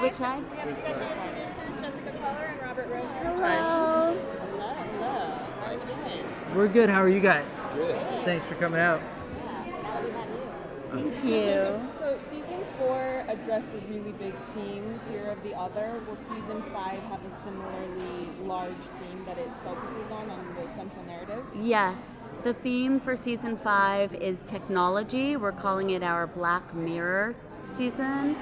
Which side? We have executive producers Jessica Queller and Robert Rovner. Hello. Hello. How are you doing? We're good. How are you guys? Good. Thanks for coming out. Yeah, now that we have you. Thank you. So season 4 addressed a really big theme, fear of the other. Will season 5 have a similarly large theme that it focuses on the central narrative? Yes, the theme for season 5 is technology. We're calling it our Black Mirror season.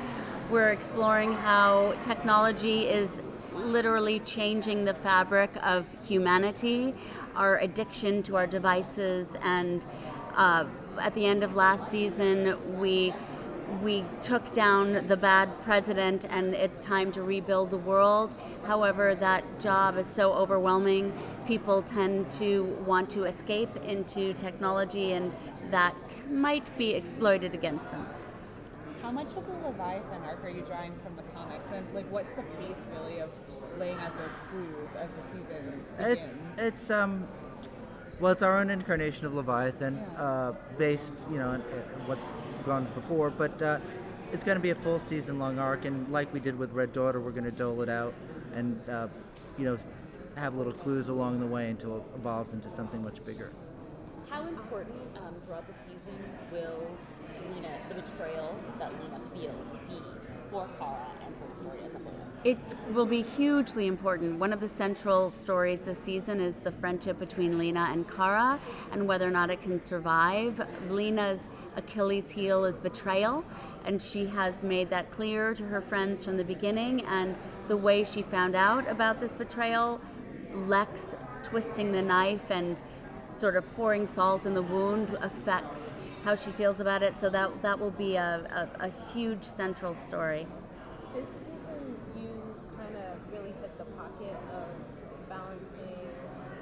We're exploring how technology is literally changing the fabric of humanity, our addiction to our devices, and at the end of last season, we took down the bad president, and it's time to rebuild the world. However, that job is so overwhelming. People tend to want to escape into technology, and that might be exploited against them. How much of the Leviathan arc are you drawing from the comics? And what's the pace really of laying out those clues as the season begins? It's our own incarnation of Leviathan, based, on what's gone before, but it's going to be a full season-long arc, and like we did with Red Daughter, we're going to dole it out and, have little clues along the way until it evolves into something much bigger. How important throughout the season will the betrayal that Lena feels be for Kara and for the story as a whole? It will be hugely important. One of the central stories this season is the friendship between Lena and Kara and whether or not it can survive. Lena's Achilles heel is betrayal, and she has made that clear to her friends from the beginning, and the way she found out about this betrayal, Lex twisting the knife and sort of pouring salt in the wound, affects how she feels about it, so that will be a huge central story. This season, you kind of really hit the pocket of balancing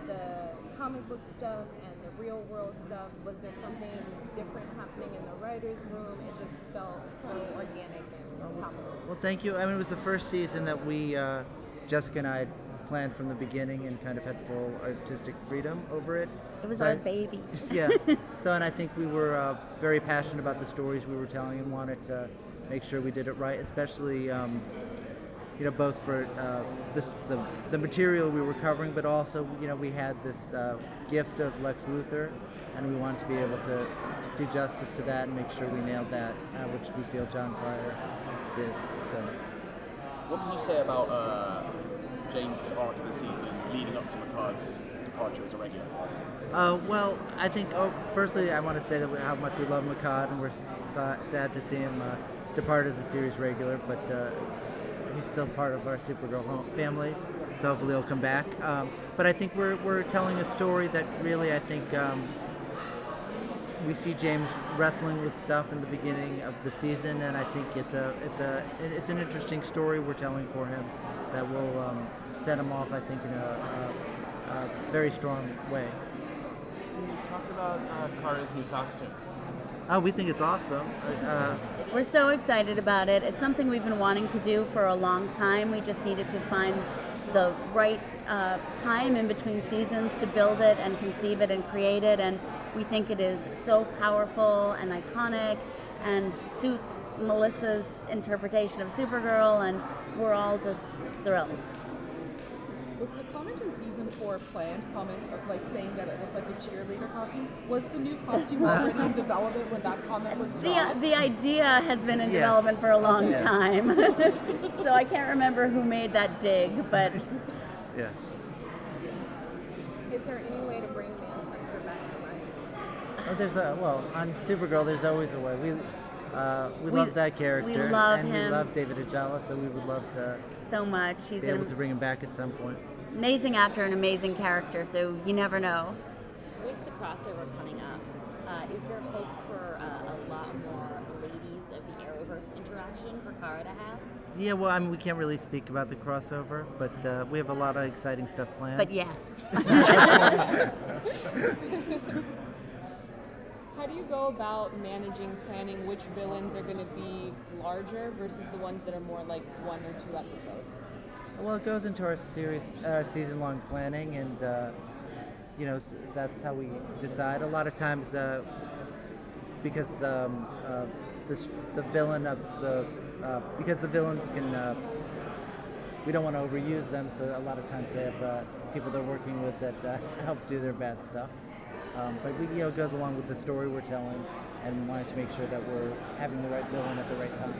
the comic book stuff and the real world stuff. Was there something different happening in the writer's room? It just felt so organic and topical. Well, thank you. I mean, it was the first season that we, Jessica and I, had planned from the beginning and kind of had full artistic freedom over it. It was our baby. Yeah. So, and I think we were very passionate about the stories we were telling and wanted to make sure we did it right, especially, both for the material we were covering, but also, we had this gift of Lex Luthor, and we wanted to be able to do justice to that and make sure we nailed that, which we feel John Pryor did. So, what can you say about James's arc this season leading up to McCard's departure as a regular? Well, I think, firstly, I want to say that how much we love McCard, and we're sad to see him depart as a series regular, but he's still part of our Supergirl family, so hopefully he'll come back. But I think we're telling a story that really, I think, we see James wrestling with stuff in the beginning of the season, and I think it's an interesting story we're telling for him that will set him off, I think, in a very strong way. Can you talk about Kara's new costume? We think it's awesome. We're so excited about it. It's something we've been wanting to do for a long time. We just needed to find the right time in between seasons to build it and conceive it and create it, and we think it is so powerful and iconic and suits Melissa's interpretation of Supergirl, and we're all just thrilled. Was the comment in season 4 planned comment of saying that it looked like a cheerleader costume? Was the new costume already in development when that comment was dropped? The idea has been in development for a long time. So I can't remember who made that dig, but yes. Is there any way to bring Manchester back to life? On Supergirl, there's always a way. We love that character. We love and him. We love David Ajala, so we would love to so much. He's be able to bring him back at some point. Amazing actor and amazing character, so you never know. With the crossover coming up, is there hope for a lot more ladies of the Arrowverse interaction for Kara to have? Yeah, well, I mean, we can't really speak about the crossover, but we have a lot of exciting stuff planned. But yes. How do you go about planning which villains are going to be larger versus the ones that are more like 1 or 2 episodes? Well, it goes into our season-long planning, and that's how we decide. A lot of times, because the villain of the because the villains can. We don't want to overuse them, so a lot of times they have people they're working with that help do their bad stuff. But it goes along with the story we're telling, and wanted to make sure that we're having the right villain at the right time.